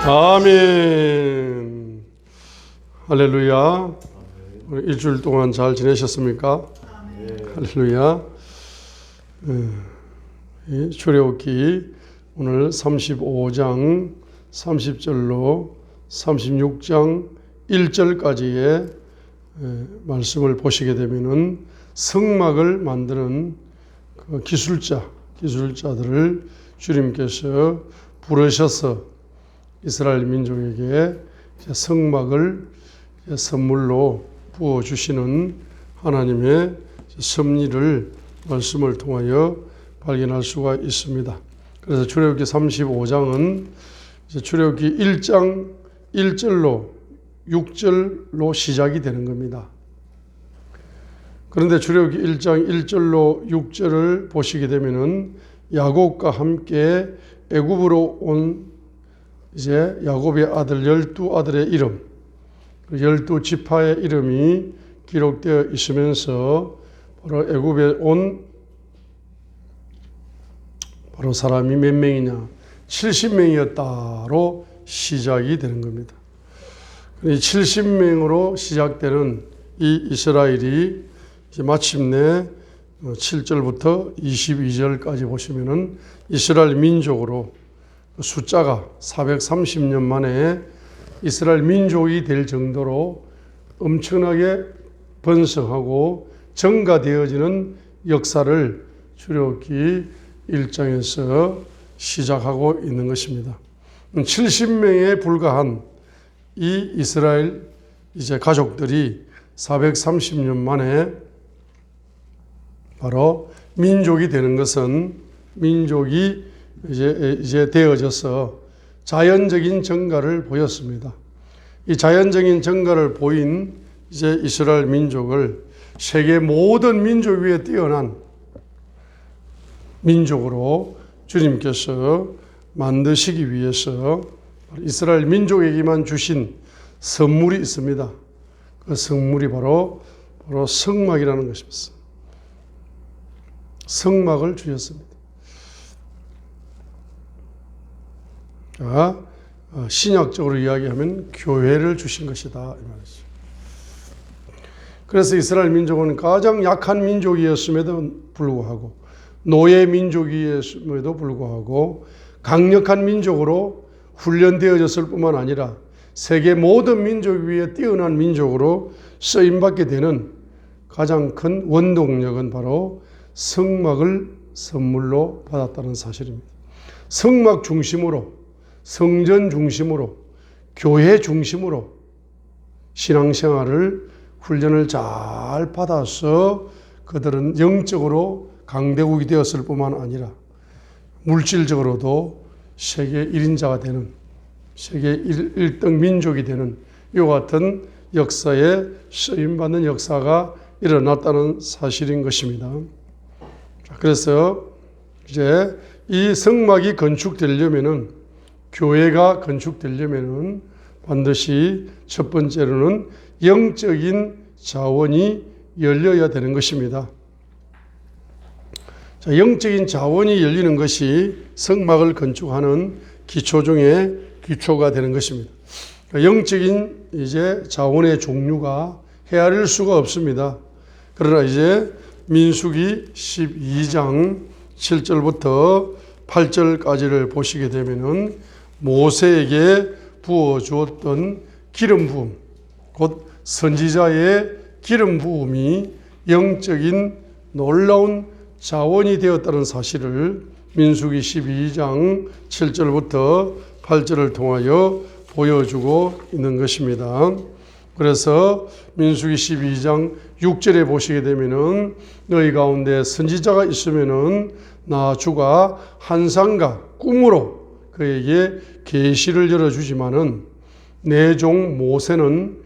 아멘. 할렐루야. 일주일 동안 잘 지내셨습니까? 할렐루야. 출애굽기 오늘 35장 30절로 36장 1절까지의 말씀을 보시게 되면은 성막을 만드는 그 기술자들을 주님께서 부르셔서 이스라엘 민족에게 성막을 선물로 부어주시는 하나님의 섭리를 말씀을 통하여 발견할 수가 있습니다. 그래서 출애굽기 35장은 출애굽기 1장 1절로 6절로 시작이 되는 겁니다. 그런데 출애굽기 1장 1절로 6절을 보시게 되면은 야곱과 함께 애굽으로 온 야곱의 아들 12아들의 이름, 12지파의 이름이 기록되어 있으면서 바로 애굽에 온 바로 사람이 몇 명이냐? 70명이었다로 시작이 되는 겁니다. 이 70명으로 시작되는 이 이스라엘이 마침내 7절부터 22절까지 보시면은 이스라엘 민족으로 숫자가 430년 만에 이스라엘 민족이 될 정도로 엄청나게 번성하고 증가되어지는 역사를 출애굽기 1장에서 시작하고 있는 것입니다. 70명에 불과한 이 이스라엘 가족들이 430년 만에 바로 민족이 되는 것은 민족이 이제 되어져서 자연적인 증가를 보였습니다. 이 자연적인 증가를 보인 이스라엘 민족을 세계 모든 민족 위에 뛰어난 민족으로 주님께서 만드시기 위해서 이스라엘 민족에게만 주신 선물이 있습니다. 그 선물이 바로 성막이라는 것입니다. 성막을 주셨습니다. 자, 신약적으로 이야기하면 교회를 주신 것이다 이 말이죠. 그래서 이스라엘 민족은 가장 약한 민족이었음에도 불구하고 노예 민족이었음에도 불구하고 강력한 민족으로 훈련되어졌을 뿐만 아니라 세계 모든 민족 위에 뛰어난 민족으로 쓰임받게 되는 가장 큰 원동력은 바로 성막을 선물로 받았다는 사실입니다. 성막 중심으로, 성전 중심으로, 교회 중심으로 신앙생활을 훈련을 잘 받아서 그들은 영적으로 강대국이 되었을 뿐만 아니라 물질적으로도 세계 1인자가 되는, 세계 1등 민족이 되는 이와 같은 역사에 쓰임받는 역사가 일어났다는 사실인 것입니다. 그래서 이제 이 성막이 건축되려면은, 교회가 건축되려면은 반드시 첫 번째로는 영적인 자원이 열려야 되는 것입니다. 자, 영적인 자원이 열리는 것이 성막을 건축하는 기초 중에 기초가 되는 것입니다. 영적인 자원의 종류가 헤아릴 수가 없습니다. 그러나 민수기 12장 7절부터 8절까지를 보시게 되면은 모세에게 부어 주었던 기름 부음, 곧 선지자의 기름 부음이 영적인 놀라운 자원이 되었다는 사실을 민수기 12장 7절부터 8절을 통하여 보여주고 있는 것입니다. 그래서 민수기 12장 6절에 보시게 되면은 너희 가운데 선지자가 있으면은 나 주가 환상과 꿈으로 그에게 계시를 열어주지만은 내 종 모세는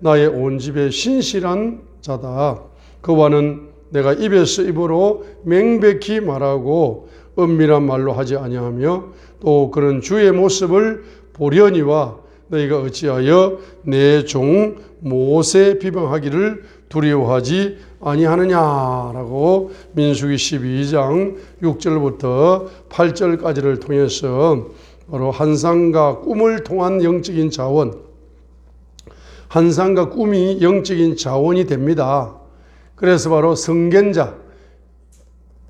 나의 온 집에 신실한 자다. 그와는 내가 입에서 입으로 명백히 말하고 은밀한 말로 하지 아니하며 또 그는 주의 모습을 보려니와 너희가 어찌하여 내 종 모세 비방하기를 두려워하지 아니하느냐라고 민수기 12장 6절부터 8절까지를 통해서 바로 환상과 꿈을 통한 영적인 자원, 환상과 꿈이 영적인 자원이 됩니다. 그래서 바로 성견자,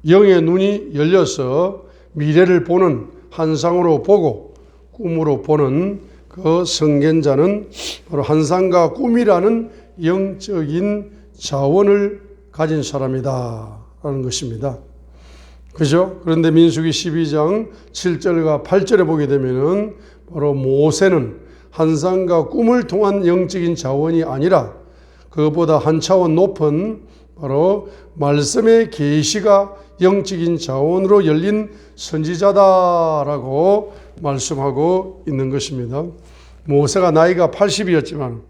영의 눈이 열려서 미래를 보는, 환상으로 보고 꿈으로 보는 그 성견자는 바로 환상과 꿈이라는 영적인 자원을 가진 사람이다 라는 것입니다. 그죠? 그런데 민수기 12장 7절과 8절에 보게 되면은 바로 모세는 환상과 꿈을 통한 영적인 자원이 아니라 그것보다 한 차원 높은 바로 말씀의 계시가 영적인 자원으로 열린 선지자다라고 말씀하고 있는 것입니다. 모세가 나이가 80이었지만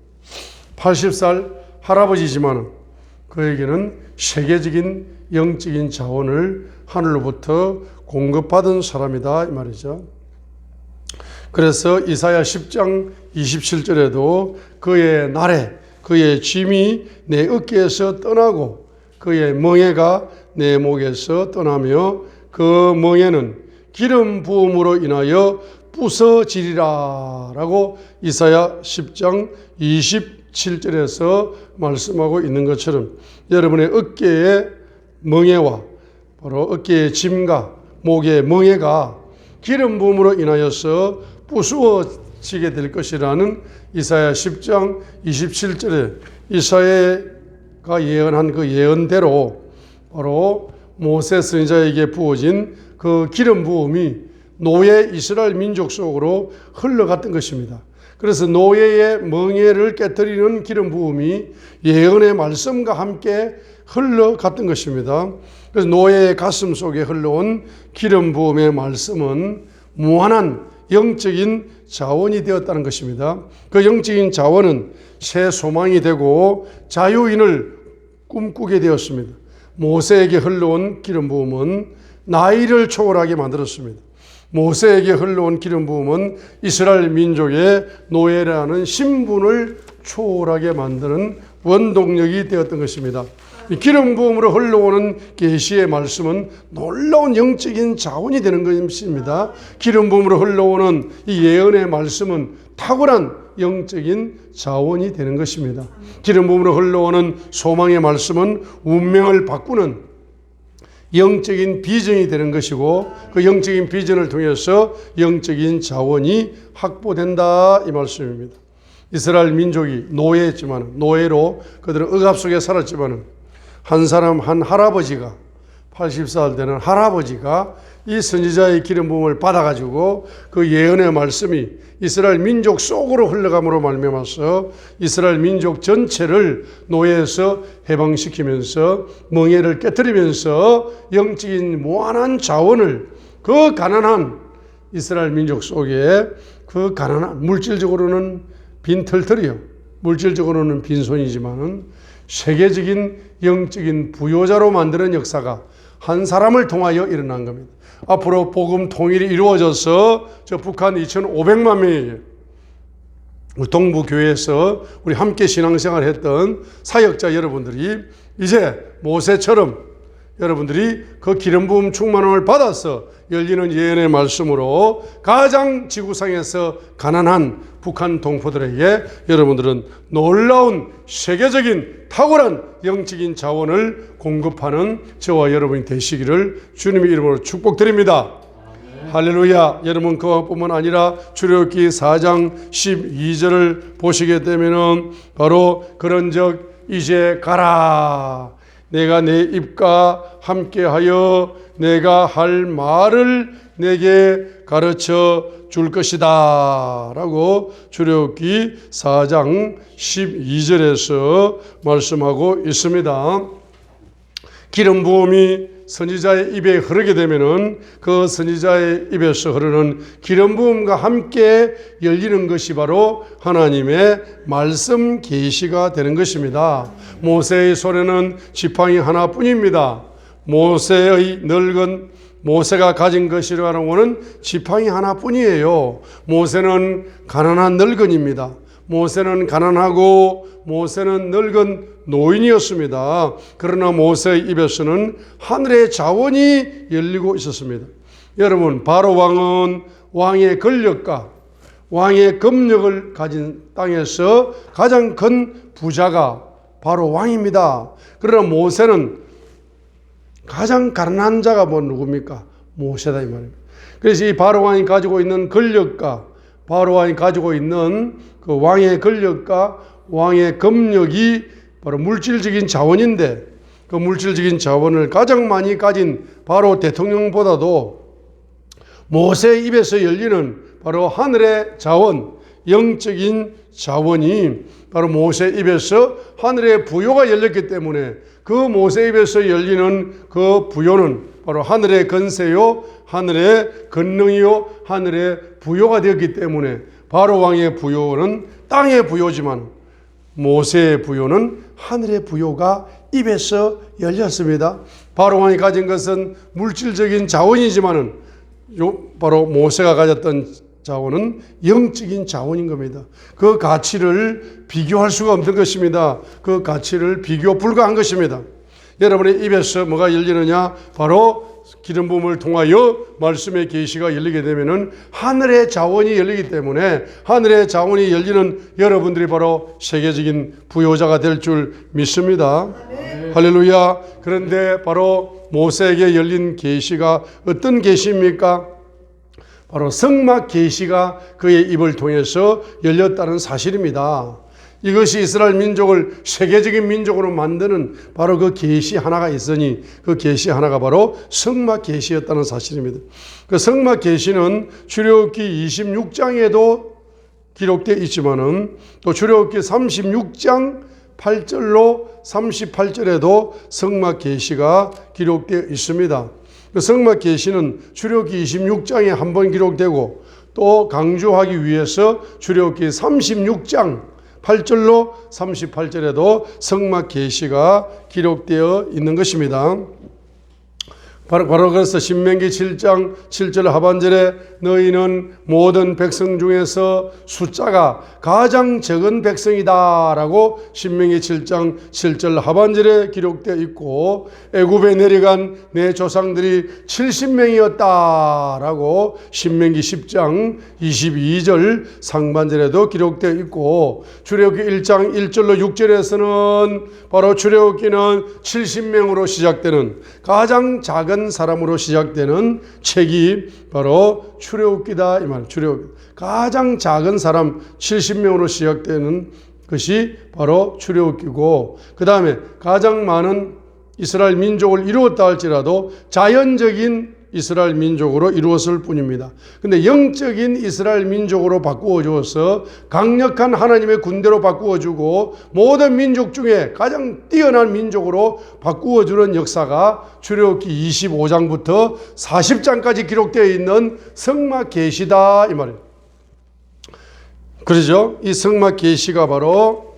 80살 할아버지지만 그에게는 세계적인 영적인 자원을 하늘로부터 공급받은 사람이다 이 말이죠. 그래서 이사야 10장 27절에도 그의 날에 그의 짐이 내 어깨에서 떠나고 그의 멍에가 내 목에서 떠나며 그 멍에는 기름 부음으로 인하여 부서지리라 라고 이사야 10장 27절에서 말씀하고 있는 것처럼 여러분의 어깨의 멍에와 바로 어깨의 짐과 목의 멍에가 기름 부음으로 인하여서 부수어지게 될 것이라는 이사야 10장 27절에 이사야가 예언한 그 예언대로 바로 모세 선지자에게 부어진 그 기름 부음이 노예 이스라엘 민족 속으로 흘러갔던 것입니다. 그래서 노예의 멍에를 깨뜨리는 기름 부음이 예언의 말씀과 함께 흘러갔던 것입니다. 그래서 노예의 가슴 속에 흘러온 기름 부음의 말씀은 무한한 영적인 자원이 되었다는 것입니다. 그 영적인 자원은 새 소망이 되고 자유인을 꿈꾸게 되었습니다. 모세에게 흘러온 기름 부음은 나이를 초월하게 만들었습니다. 모세에게 흘러온 기름 부음은 이스라엘 민족의 노예라는 신분을 초월하게 만드는 원동력이 되었던 것입니다. 이 기름 부음으로 흘러오는 계시의 말씀은 놀라운 영적인 자원이 되는 것입니다. 기름 부음으로 흘러오는 이 예언의 말씀은 탁월한 영적인 자원이 되는 것입니다. 기름 부음으로 흘러오는 소망의 말씀은 운명을 바꾸는 영적인 비전이 되는 것이고 그 영적인 비전을 통해서 영적인 자원이 확보된다 이 말씀입니다. 이스라엘 민족이 노예했지만 노예로 그들은 억압 속에 살았지만 한 사람 한 할아버지가 80살 되는 할아버지가 이 선지자의 기름 부음을 받아가지고 그 예언의 말씀이 이스라엘 민족 속으로 흘러감으로 말미암아서 이스라엘 민족 전체를 노예에서 해방시키면서 멍에를 깨뜨리면서 영적인 무한한 자원을 그 가난한 이스라엘 민족 속에 그 가난한 물질적으로는 빈털털이요 물질적으로는 빈손이지만은 세계적인 영적인 부요자로 만드는 역사가 한 사람을 통하여 일어난 겁니다. 앞으로 복음 통일이 이루어져서 저 북한 2,500만 명이 동부교회에서 우리 함께 신앙생활을 했던 사역자 여러분들이 이제 모세처럼 여러분들이 그 기름 부음 충만함을 받아서 열리는 예언의 말씀으로 가장 지구상에서 가난한 북한 동포들에게 여러분들은 놀라운 세계적인 탁월한 영적인 자원을 공급하는 저와 여러분이 되시기를 주님의 이름으로 축복드립니다. 할렐루야. 여러분 그것뿐만 아니라 출애굽기 4장 12절을 보시게 되면 바로 그런즉 이제 가라. 내가 내 입과 함께하여 내가 할 말을 내게 가르쳐 줄 것이다 라고 출애굽기 4장 12절에서 말씀하고 있습니다. 기름 부음이 선지자의 입에 흐르게 되면은 그 선지자의 입에서 흐르는 기름 부음과 함께 열리는 것이 바로 하나님의 말씀 계시가 되는 것입니다. 모세의 손에는 지팡이 하나뿐입니다. 모세의 늙은 모세가 가진 것이라는 것은 지팡이 하나뿐이에요. 모세는 가난한 늙은입니다. 모세는 가난하고 모세는 늙은 노인이었습니다. 그러나 모세의 입에서는 하늘의 자원이 열리고 있었습니다. 여러분 바로 왕은 왕의 권력과 왕의 검력을 가진 땅에서 가장 큰 부자가 바로 왕입니다. 그러나 모세는 가장 가난한 자가 누굽니까? 모세다 이 말입니다. 그래서 이 바로 왕이 가지고 있는 권력과 바로 왕이 가지고 있는 그 왕의 권력과 왕의 검력이 바로 물질적인 자원인데, 그 물질적인 자원을 가장 많이 가진 바로 대통령보다도 모세의 입에서 열리는 바로 하늘의 자원, 영적인 자원이 바로 모세의 입에서 하늘의 부요가 열렸기 때문에 그 모세의 입에서 열리는 그 부요는 바로 하늘의 건세요, 하늘의 권능이요, 하늘의 부요가 되었기 때문에 바로 왕의 부요는 땅의 부요지만 모세의 부요는 하늘의 부요가 입에서 열렸습니다. 바로 왕이 가진 것은 물질적인 자원이지만은 바로 모세가 가졌던 자원은 영적인 자원인 겁니다. 그 가치를 비교할 수가 없는 것입니다. 그 가치를 비교 불가한 것입니다. 여러분의 입에서 뭐가 열리느냐? 바로 기름 부음을 통하여 말씀의 계시가 열리게 되면은 하늘의 자원이 열리기 때문에 하늘의 자원이 열리는 여러분들이 바로 세계적인 부요자가 될 줄 믿습니다. 할렐루야. 그런데 바로 모세에게 열린 계시가 어떤 계시입니까? 바로 성막 계시가 그의 입을 통해서 열렸다는 사실입니다. 이것이 이스라엘 민족을 세계적인 민족으로 만드는 바로 그 계시 하나가 있으니 그 계시 하나가 바로 성막 계시였다는 사실입니다. 그 성막 계시는 출애굽기 26장에도 기록되어 있지만은 또 출애굽기 36장 8절로 38절에도 성막 계시가 기록되어 있습니다. 그 성막 계시는 출애굽기 26장에 한 번 기록되고 또 강조하기 위해서 출애굽기 36장 8절로 38절에도 성막 계시가 기록되어 있는 것입니다. 바로 그래서 신명기 7장 7절 하반절에 너희는 모든 백성 중에서 숫자가 가장 적은 백성이다라고 신명기 7장 7절 하반절에 기록되어 있고 애굽에 내려간 내 조상들이 70명이었다라고 신명기 10장 22절 상반절에도 기록되어 있고 출애굽기 1장 1절로 6절에서는 바로 출애굽기는 70명으로 시작되는 가장 작은 사람으로 시작되는 책이 바로 출애굽기다 이 말. 출애굽기 가장 작은 사람 70명으로 시작되는 것이 바로 출애굽기고 그 다음에 가장 많은 이스라엘 민족을 이루었다 할지라도 자연적인 이스라엘 민족으로 이루었을 뿐입니다. 근데 영적인 이스라엘 민족으로 바꾸어 주어서 강력한 하나님의 군대로 바꾸어 주고 모든 민족 중에 가장 뛰어난 민족으로 바꾸어 주는 역사가 출애굽기 25장부터 40장까지 기록되어 있는 성막 계시다 이 말이에요. 그러죠? 이 성막 계시가 바로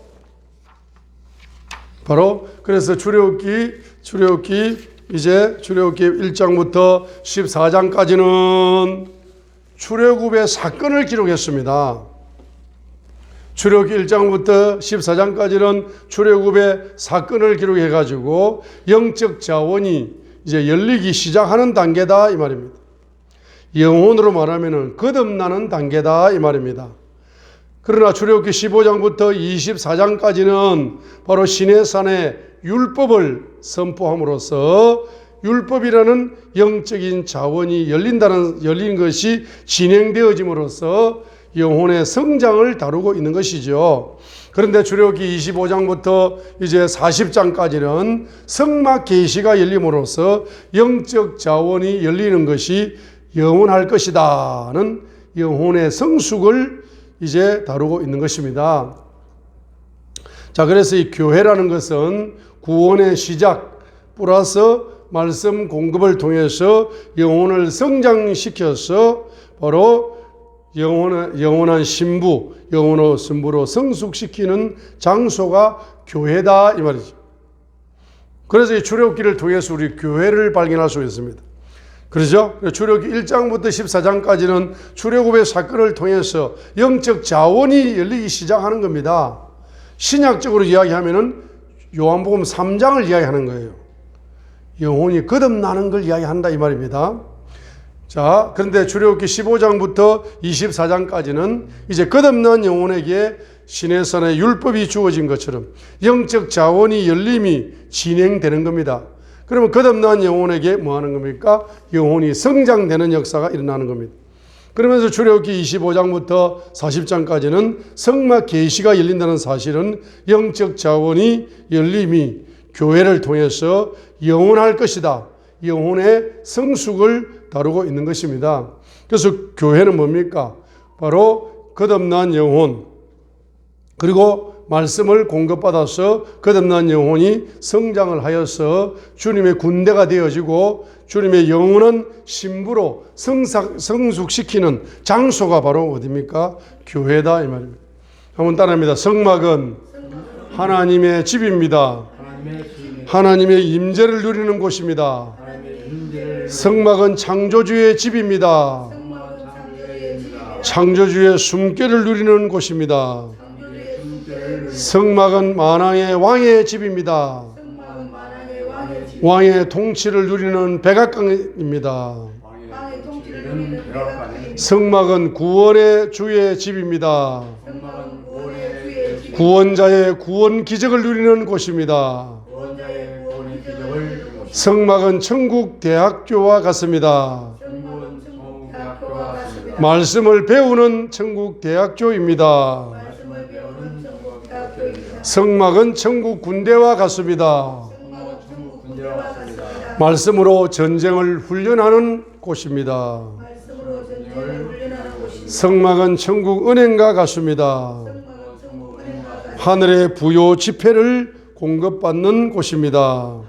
그래서 출애굽기 이제 출애굽기 1장부터 14장까지는 출애굽의 사건을 기록했습니다. 출애굽기 1장부터 14장까지는 출애굽의 사건을 기록해 가지고 영적 자원이 이제 열리기 시작하는 단계다 이 말입니다. 영혼으로 말하면은 거듭나는 단계다 이 말입니다. 그러나 출애굽기 15장부터 24장까지는 바로 시내산에 율법을 선포함으로써 율법이라는 영적인 자원이 열린 것이 진행되어짐으로써 영혼의 성장을 다루고 있는 것이죠. 그런데 출애굽기 25장부터 이제 40장까지는 성막 계시가 열림으로써 영적 자원이 열리는 것이 영원할 것이다는 영혼의 성숙을 이제 다루고 있는 것입니다. 자, 그래서 이 교회라는 것은 구원의 시작 플러스 말씀 공급을 통해서 영혼을 성장시켜서 바로 영원한 신부, 영혼의 신부로 성숙시키는 장소가 교회다 이 말이죠. 그래서 이 출애굽기를 통해서 우리 교회를 발견할 수 있습니다. 그렇죠? 출애굽기 1장부터 14장까지는 출애굽의 사건을 통해서 영적 자원이 열리기 시작하는 겁니다. 신약적으로 이야기하면은 요한복음 3장을 이야기하는 거예요. 영혼이 거듭나는 걸 이야기한다 이 말입니다. 자, 그런데 출애굽기 15장부터 24장까지는 이제 끝없는 영혼에게 시내산의 율법이 주어진 것처럼 영적 자원이 열림이 진행되는 겁니다. 그러면 끝없는 영혼에게 뭐 하는 겁니까? 영혼이 성장되는 역사가 일어나는 겁니다. 그러면서 출애굽기 25장부터 40장까지는 성막 계시가 열린다는 사실은 영적 자원이 열림이 교회를 통해서 영원할 것이다. 영혼의 성숙을 다루고 있는 것입니다. 그래서 교회는 뭡니까? 바로 끝없는 영혼, 그리고 말씀을 공급받아서 끝없는 영혼이 성장을 하여서 주님의 군대가 되어지고 주님의 영원한 신부로 성숙시키는 장소가 바로 어디입니까? 교회다 이 말입니다. 한번 따라합니다. 성막은 하나님의 집입니다. 하나님의 임재를 누리는 곳입니다. 성막은 창조주의 집입니다. 창조주의 숨결을 누리는 곳입니다. 성막은 만왕의 왕의 집입니다. 왕의 통치를 누리는 백악관입니다. 성막은 구원의 주의 집입니다. 구원자의 구원 기적을 누리는 곳입니다. 성막은 천국 대학교와 같습니다. 말씀을 배우는 천국 대학교입니다. 성막은 천국 군대와 같습니다. 말씀으로 전쟁을 훈련하는 곳입니다. 성막은 천국 은행과 같습니다. 하늘의 부요 지폐를 공급받는 곳입니다.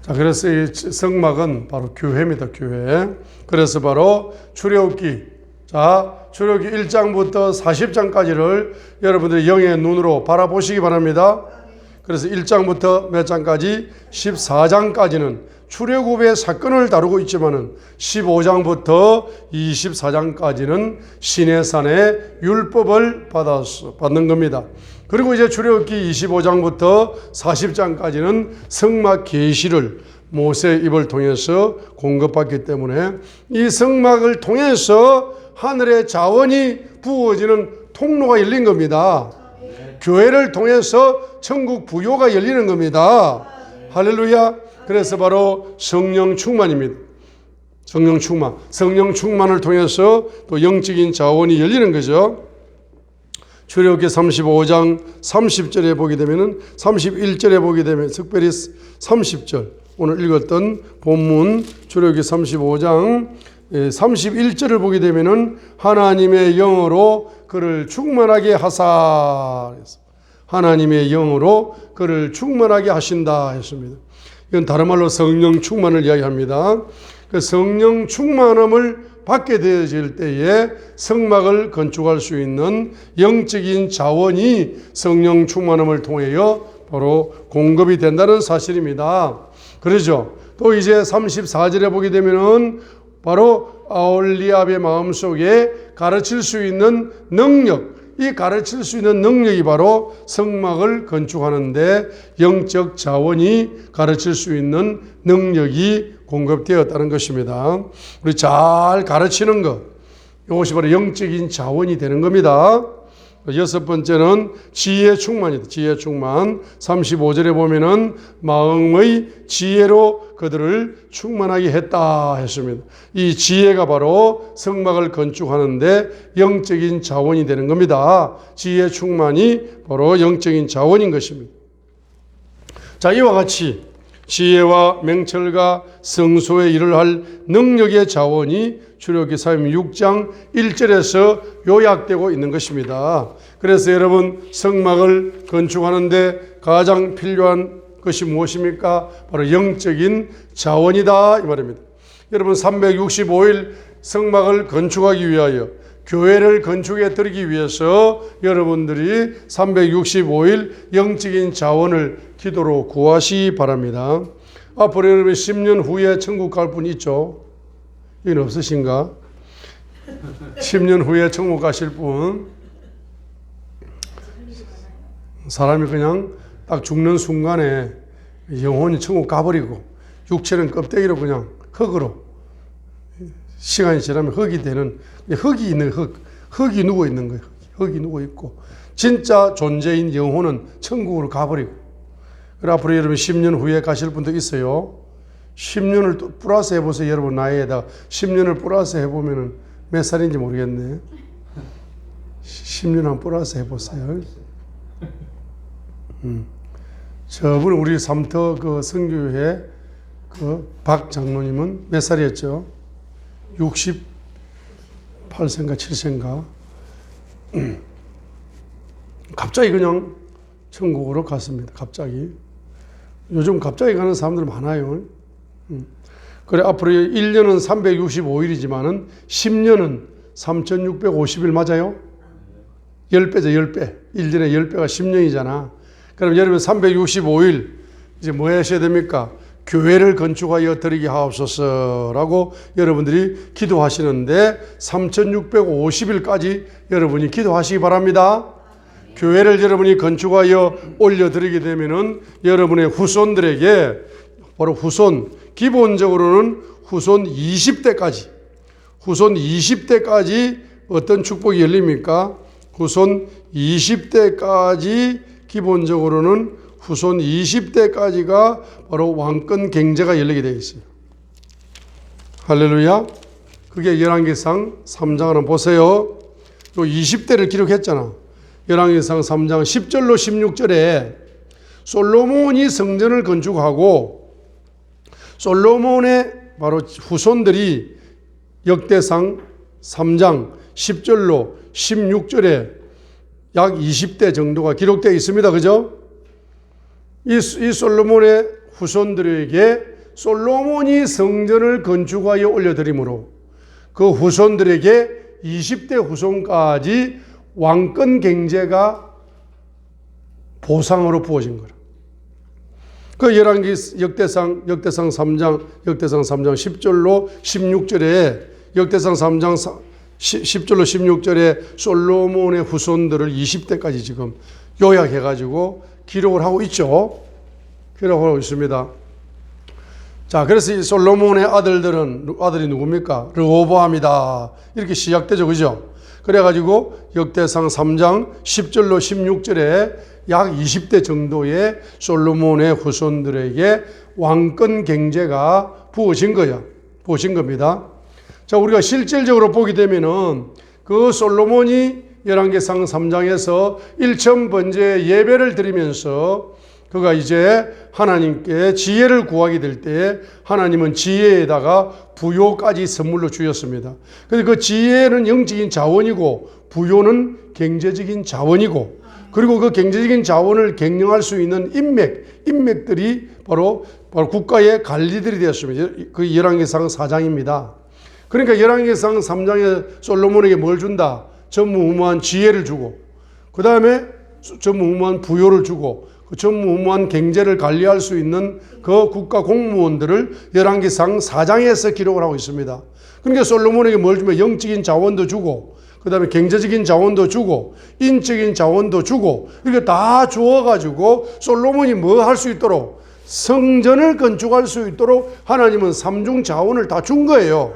자, 그래서 이 성막은 바로 교회입니다. 교회. 그래서 바로 출애굽기, 자, 출애굽기 1장부터 40장까지를 여러분들이 영의 눈으로 바라보시기 바랍니다. 그래서 1장부터 몇 장까지? 14장까지는 출애굽의 사건을 다루고 있지만은 15장부터 24장까지는 시내산의 율법을 받는 겁니다. 그리고 이제 출애굽기 25장부터 40장까지는 성막 계시를 모세의 입을 통해서 공급받기 때문에 이 성막을 통해서 하늘의 자원이 부어지는 통로가 열린 겁니다. 교회를 통해서 천국 부요가 열리는 겁니다. 할렐루야. 그래서 바로 성령 충만입니다. 성령 충만. 성령 충만을 통해서 또 영적인 자원이 열리는 거죠. 출애굽기 35장 30절에 보게 되면은 31절에 보게 되면 특별히 30절 오늘 읽었던 본문 출애굽기 35장 31절을 보게 되면은 하나님의 영으로 그를 충만하게 하사, 하나님의 영으로 그를 충만하게 하신다 했습니다. 이건 다른 말로 성령 충만을 이야기합니다. 그 성령 충만함을 받게 되어질 때에 성막을 건축할 수 있는 영적인 자원이 성령 충만함을 통하여 바로 공급이 된다는 사실입니다. 그러죠. 또 이제 34절에 보게 되면은 바로 아홀리압의 마음속에 가르칠 수 있는 능력, 이 가르칠 수 있는 능력이 바로 성막을 건축하는데 영적 자원이 가르칠 수 있는 능력이 공급되었다는 것입니다. 우리 잘 가르치는 것, 이것이 바로 영적인 자원이 되는 겁니다. 여섯 번째는 지혜 충만이다. 지혜 충만. 35절에 보면은 마음의 지혜로 그들을 충만하게 했다 했습니다. 이 지혜가 바로 성막을 건축하는데 영적인 자원이 되는 겁니다. 지혜 충만이 바로 영적인 자원인 것입니다. 자, 이와 같이 지혜와 명철과 성소에 일을 할 능력의 자원이 출애굽기 36장 1절에서 요약되고 있는 것입니다. 그래서 여러분 성막을 건축하는데 가장 필요한 것이 무엇입니까? 바로 영적인 자원이다 이 말입니다. 여러분 365일 성막을 건축하기 위하여 교회를 건축해 드리기 위해서 여러분들이 365일 영적인 자원을 기도로 구하시기 바랍니다. 앞으로 여러분 10년 후에 천국 갈 분 있죠? 이건 없으신가? 10년 후에 천국 가실 분. 사람이 그냥 딱 죽는 순간에 영혼이 천국 가버리고 육체는 껍데기로 그냥 흙으로 시간이 지나면 흙이 되는 흙이 있는 흙이 누워 있는 거예요. 흙이 누워 있고 진짜 존재인 영혼은 천국으로 가버리고 그래 앞으로 여러분 10년 후에 가실 분도 있어요. 10년을 또 플러스 해보세요. 여러분 나이에다가 10년을 플러스 해보면 몇 살인지 모르겠네. 10년 한번 플러스 해보세요. 저분 우리 삼터 그 성교회 그 박 장로님은 몇 살이었죠? 68세인가 7세인가? 갑자기 그냥 천국으로 갔습니다. 갑자기. 요즘 갑자기 가는 사람들 많아요. 그래 앞으로 1년은 365일이지만은 10년은 3650일 맞아요? 10배죠, 10배. 1년에 10배가 10년이잖아. 그럼 여러분 365일 이제 뭐 하셔야 됩니까? 교회를 건축하여 드리게 하옵소서라고 여러분들이 기도하시는데 3650일까지 여러분이 기도하시기 바랍니다. 교회를 여러분이 건축하여 올려드리게 되면은 여러분의 후손들에게 바로 후손, 기본적으로는 후손 20대까지 어떤 축복이 열립니까? 후손 20대까지 기본적으로는 후손 20대까지가 바로 왕권 경제가 열리게 되어 있어요. 할렐루야. 그게 열왕기상 3장 한번 보세요. 요 20대를 기록했잖아. 열왕기상 3장 10절로 16절에 솔로몬이 성전을 건축하고 솔로몬의 바로 후손들이 역대상 3장 10절로 16절에 약 20대 정도가 기록되어 있습니다. 그죠? 이 솔로몬의 후손들에게 솔로몬이 성전을 건축하여 올려드림으로 그 후손들에게 20대 후손까지 왕권 경제가 보상으로 부어진 거라. 그 역대상 3장 10절로 16절에 역대상 3장 10절로 16절에 솔로몬의 후손들을 20대까지 지금 요약해가지고 기록을 하고 있죠. 기록을 하고 있습니다. 자, 그래서 이 솔로몬의 아들이 누굽니까? 르호보암이다. 이렇게 시작되죠. 그죠? 그래가지고 역대상 3장 10절로 16절에 약 20대 정도의 솔로몬의 후손들에게 왕권 경제가 부어진 겁니다. 자, 우리가 실질적으로 보게 되면은 그 솔로몬이 열왕기상 3장에서 1000번째 예배를 드리면서 그가 이제 하나님께 지혜를 구하게 될 때 하나님은 지혜에다가 부요까지 선물로 주셨습니다. 그래서 그 지혜는 영적인 자원이고 부요는 경제적인 자원이고 그리고 그 경제적인 자원을 경영할 수 있는 인맥들이 바로 국가의 관리들이 되었습니다. 그 열왕기상 4장입니다. 그러니까 열왕기상 3장에 솔로몬에게 뭘 준다? 전무후무한 지혜를 주고 그 다음에 전무후무한 부요를 주고 그 전무후무한 경제를 관리할 수 있는 그 국가 공무원들을 열왕기상 4장에서 기록을 하고 있습니다. 그러니까 솔로몬에게 뭘 주면 영적인 자원도 주고 그 다음에 경제적인 자원도 주고 인적인 자원도 주고 이렇게 다 주어가지고 솔로몬이 뭐 할 수 있도록 성전을 건축할 수 있도록 하나님은 삼중 자원을 다 준 거예요.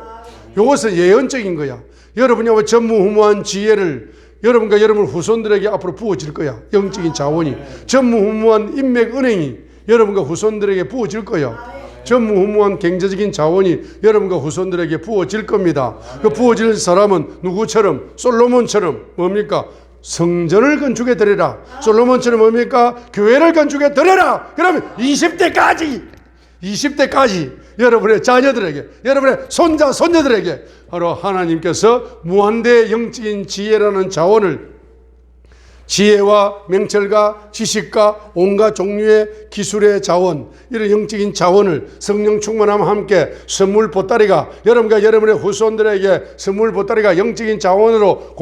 이것은 예언적인 거야. 여러분이 전무후무한 지혜를 여러분과 여러분 후손들에게 앞으로 부어질 거야. 영적인 자원이. 전무후무한 인맥 은행이 여러분과 후손들에게 부어질 거야. 전무후무한 경제적인 자원이 여러분과 후손들에게 부어질 겁니다. 그 부어질 사람은 누구처럼? 솔로몬처럼 뭡니까? 성전을 건축해 드려라. 솔로몬처럼 뭡니까? 교회를 건축해 드려라. 그러면 20대까지 여러분의 자녀들에게, 여러분의 손자, 손녀들에게 바로 하나님께서 무한대 영적인 지혜라는 자원을 지혜와 명철과 지식과 온갖 종류의 기술의 자원, 이런 영적인 자원을 성령 충만함과 함께 선물 보따리가 여러분과 여러분의 후손들에게 선물 보따리가 영적인 자원으로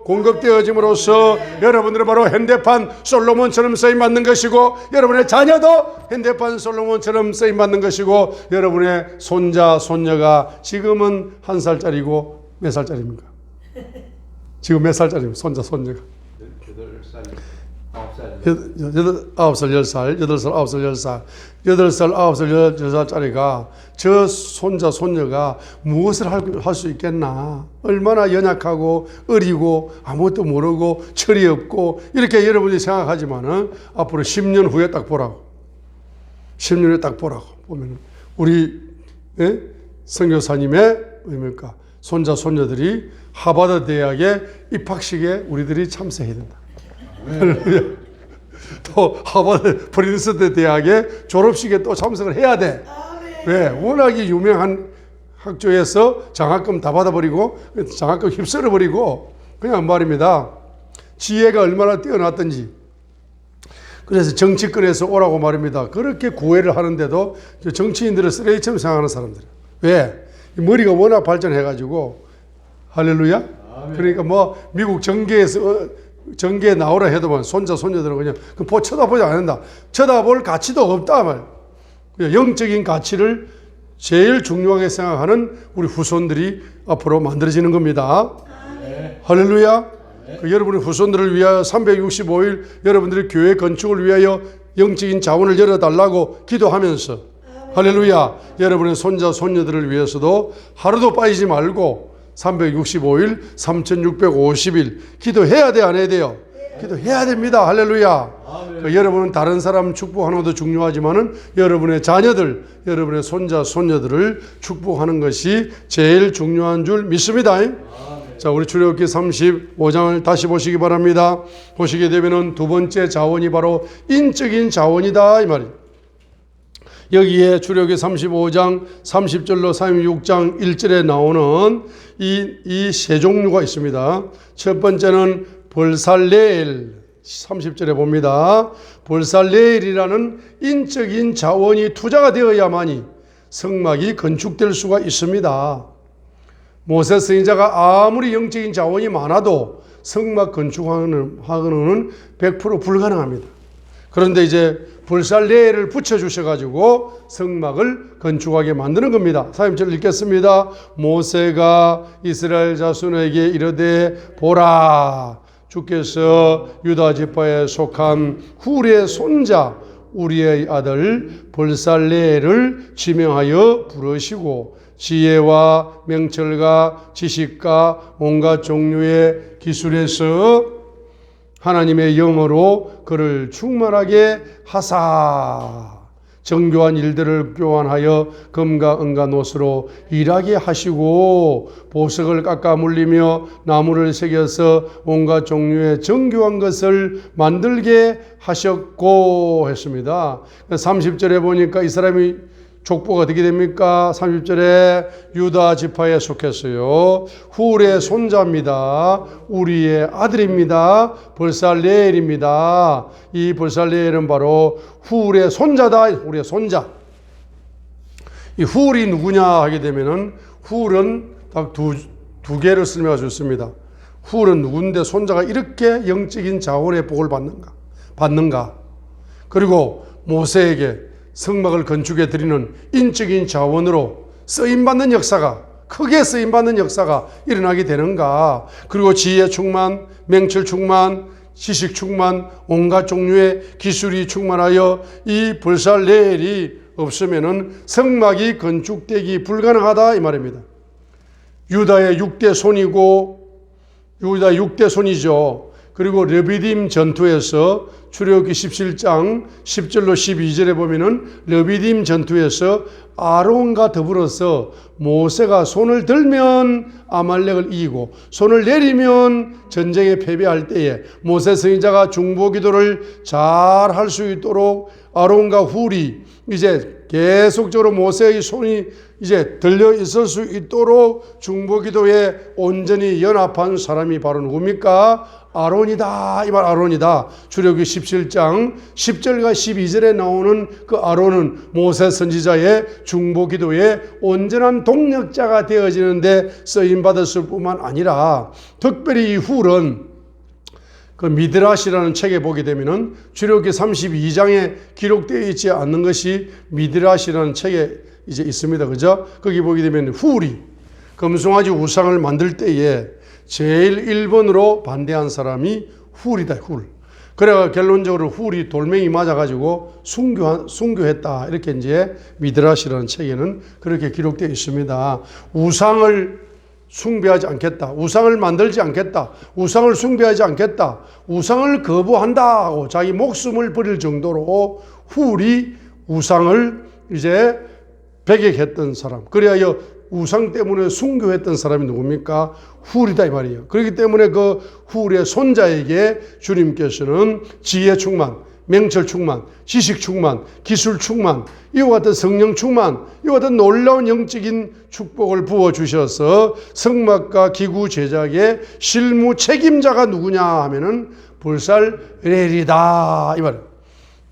공급되어짐으로써 여러분들은 바로 현대판 솔로몬처럼 쓰임받는 것이고 여러분의 자녀도 현대판 솔로몬처럼 쓰임받는 것이고 여러분의 손자, 손녀가 지금은 1살짜리고 몇 살짜리입니까? 지금 몇 살짜리입니까? 손자, 손녀가? 아홉 살, 10살, 8살, 9살, 10살, 8살, 9살, 10살짜리가 저 손자, 손녀가 무엇을 할 수 있겠나? 얼마나 연약하고 어리고 아무것도 모르고 철이 없고 이렇게 여러분이 생각하지만은 앞으로 10년 후에 딱 보라고. 10년 후에 딱 보라고. 보면은 우리 선교사님의 뭡니까? 손자, 손녀들이 하버드 대학의 입학식에 우리들이 참석해야 된다. 또 하버드 프린스턴 대학의 졸업식에 또 참석을 해야 돼. 왜? 워낙에 유명한 학교에서 장학금 다 받아버리고 장학금 휩쓸어버리고 그냥 말입니다. 지혜가 얼마나 뛰어났던지. 그래서 정치권에서 오라고 말입니다. 그렇게 구애를 하는데도 정치인들은 쓰레기처럼 생각하는 사람들. 왜? 머리가 워낙 발전해가지고 할렐루야. 그러니까 뭐 미국 정계에 나오라 해도만 손자 손녀들은 그냥 쳐다보지 않는다. 쳐다볼 가치도 없다 말. 영적인 가치를 제일 중요하게 생각하는 우리 후손들이 앞으로 만들어지는 겁니다. 할렐루야. 여러분의 후손들을 위하여 365일 여러분들의 교회 건축을 위하여 영적인 자원을 열어달라고 기도하면서 할렐루야. 여러분의 손자 손녀들을 위해서도 하루도 빠지지 말고 365일 3650일 기도해야 돼 안 해야 돼요? 기도해야 됩니다. 할렐루야. 여러분은 다른 사람 축복하는 것도 중요하지만은 여러분의 자녀들, 여러분의 손자 손녀들을 축복하는 것이 제일 중요한 줄 믿습니다. 자, 우리 출애굽기 35장을 다시 보시기 바랍니다. 보시게 되면은 두 번째 자원이 바로 인적인 자원이다 이 말이에요. 여기에 출애굽기 35장 30절로 36장 1절에 나오는 이 세 종류가 있습니다. 첫 번째는 벌살레엘 30절에 봅니다. 벌살레엘이라는 인적인 자원이 투자가 되어야만이 성막이 건축될 수가 있습니다. 모세 선지자가 아무리 영적인 자원이 많아도 성막 건축하는 100% 불가능합니다. 그런데 이제 불살레를 붙여주셔가지고 성막을 건축하게 만드는 겁니다. 3절 읽겠습니다. 모세가 이스라엘 자손에게 이르되 보라, 주께서 유다 지파에 속한 훌의 손자 우리의 아들 벌살레를 지명하여 부르시고 지혜와 명철과 지식과 온갖 종류의 기술에서 하나님의 영으로 그를 충만하게 하사 정교한 일들을 교환하여 금과 은과 노스로 일하게 하시고 보석을 깎아 물리며 나무를 새겨서 온갖 종류의 정교한 것을 만들게 하셨고 했습니다. 30절에 보니까 이 사람이 족보가 어떻게 됩니까? 30절에 유다 지파에 속했어요. 훌의 손자입니다. 우리의 아들입니다. 벌살레엘입니다. 이 벌살레엘은 바로 훌의 손자다. 훌의 손자. 이 훌이 누구냐 하게 되면은 훌은 딱 두 개를 설명할 수 있습니다. 훌은 누군데 손자가 이렇게 영적인 자원의 복을 받는가? 그리고 모세에게 성막을 건축해 드리는 인적인 자원으로 쓰임받는 역사가, 크게 쓰임받는 역사가 일어나게 되는가. 그리고 지혜 충만, 명철 충만, 지식 충만, 온갖 종류의 기술이 충만하여 이 벌살레엘이 없으면은 성막이 건축되기 불가능하다 이 말입니다. 유다의 6대 손이고, 유다 6대 손이죠. 그리고 르비딤 전투에서 출애굽기 17장 10절로 12절에 보면은 르비딤 전투에서 아론과 더불어서 모세가 손을 들면 아말렉을 이기고 손을 내리면 전쟁에 패배할 때에 모세 선지자가 중보기도를 잘 할 수 있도록 아론과 훌이 이제 계속적으로 모세의 손이 이제 들려 있을 수 있도록 중보기도에 온전히 연합한 사람이 바로 누굽니까? 아론이다. 이 말 아론이다. 출애굽기 17장 10절과 12절에 나오는 그 아론은 모세 선지자의 중보기도의 온전한 동력자가 되어지는데 쓰임받았을 뿐만 아니라 특별히 이 훌은 그 미드라시라는 책에 보게 되면은 출애굽기 32장에 기록되어 있지 않는 것이 미드라시라는 책에 이제 있습니다. 그죠? 거기 보게 되면 훌이 금송아지 우상을 만들 때에 제일 1번으로 반대한 사람이 훌이다. 훌. 그래가 결론적으로 훌이 돌멩이 맞아가지고 순교했다. 이렇게 이제 미드라시라는 책에는 그렇게 기록되어 있습니다. 우상을 숭배하지 않겠다. 우상을 만들지 않겠다. 우상을 숭배하지 않겠다. 우상을 거부한다 하고 자기 목숨을 버릴 정도로 훌이 우상을 이제 배격했던 사람. 그래야 우상 때문에 순교했던 사람이 누굽니까? 훌이다 이 말이에요. 그렇기 때문에 그 훌의 손자에게 주님께서는 지혜 충만, 명철 충만, 지식 충만, 기술 충만, 이와 같은 성령 충만, 이와 같은 놀라운 영적인 축복을 부어주셔서 성막과 기구 제작의 실무 책임자가 누구냐 하면은 불살렐이다 이 말이에요.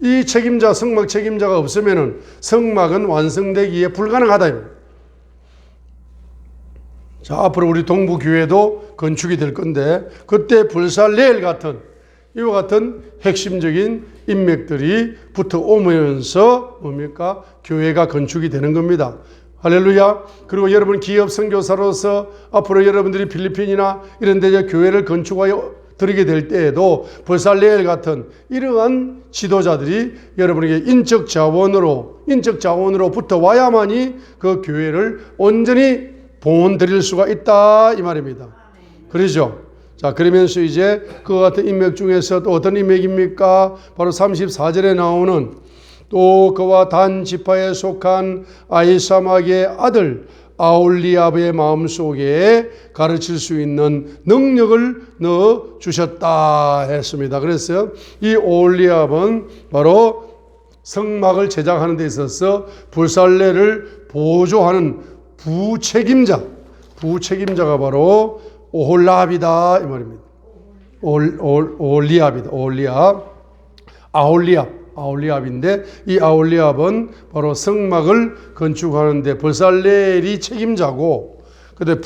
이 책임자, 성막 책임자가 없으면은 성막은 완성되기에 불가능하다 이 말이에요. 자, 앞으로 우리 동부교회도 건축이 될 건데 그때 불살렐 같은 이와 같은 핵심적인 인맥들이 붙어오면서 뭡니까? 교회가 건축이 되는 겁니다. 할렐루야. 그리고 여러분 기업 선교사로서 앞으로 여러분들이 필리핀이나 이런 데 교회를 건축하여 드리게 될 때에도 불살렐 같은 이러한 지도자들이 여러분에게 인적 자원으로 붙어와야만이 그 교회를 온전히 봉헌 드릴 수가 있다 이 말입니다. 그러죠? 자, 그러면서 이제 그와 같은 인맥 중에서 또 어떤 인맥입니까? 바로 34절에 나오는 또 그와 단 지파에 속한 아히사막의 아들 아홀리압의 마음속에 가르칠 수 있는 능력을 넣어 주셨다 했습니다. 그래서 이 아홀리압은 바로 성막을 제작하는 데 있어서 불살렐을 보조하는 부책임자가 바로 오홀랍이다 이 말입니다. 아홀리압인데 이 아홀리압은 바로 성막을 건축하는데 불살렐이 책임자고, 근데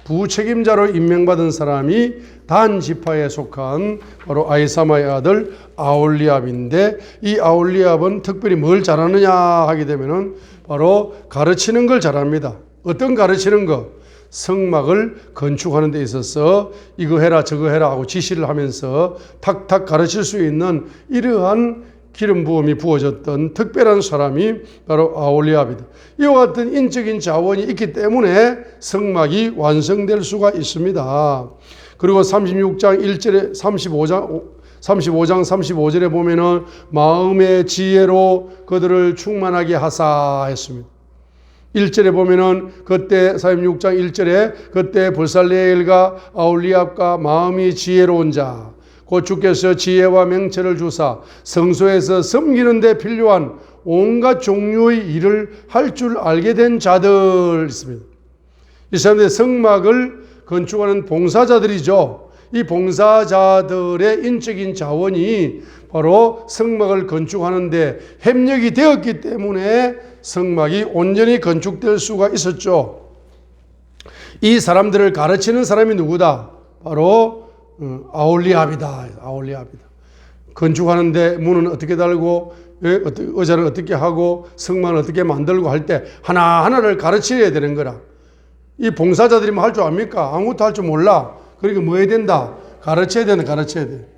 부책임자로 임명받은 사람이 단 지파에 속한 바로 아히사마의 아들 아홀리압인데, 이 아홀리압은 특별히 뭘 잘하느냐 하게 되면은 바로 가르치는 걸 잘합니다. 어떤 가르치는 거? 성막을 건축하는 데 있어서 이거 해라 저거 해라 하고 지시를 하면서 탁탁 가르칠 수 있는 이러한 기름 부음이 부어졌던 특별한 사람이 바로 아홀리압이다. 이와 같은 인적인 자원이 있기 때문에 성막이 완성될 수가 있습니다. 그리고 35장 35절에 보면은 마음의 지혜로 그들을 충만하게 하사 했습니다. 1절에 보면은 그때 36장 1절에 그때 불살렐과 아홀리압과 마음이 지혜로운 자 곧 주께서 지혜와 명철을 주사 성소에서 섬기는 데 필요한 온갖 종류의 일을 할 줄 알게 된 자들 있습니다. 이 사람들의 성막을 건축하는 봉사자들이죠. 이 봉사자들의 인적인 자원이 바로 성막을 건축하는데 협력이 되었기 때문에 성막이 온전히 건축될 수가 있었죠. 이 사람들을 가르치는 사람이 누구다? 바로 아홀리압이다. 건축하는데 문은 어떻게 달고 의자를 어떻게 하고 성막을 어떻게 만들고 할 때 하나하나를 가르쳐야 되는 거라. 이 봉사자들이 뭐 할 줄 압니까? 아무것도 할 줄 몰라. 그러니까 뭐 해야 된다? 가르쳐야 돼.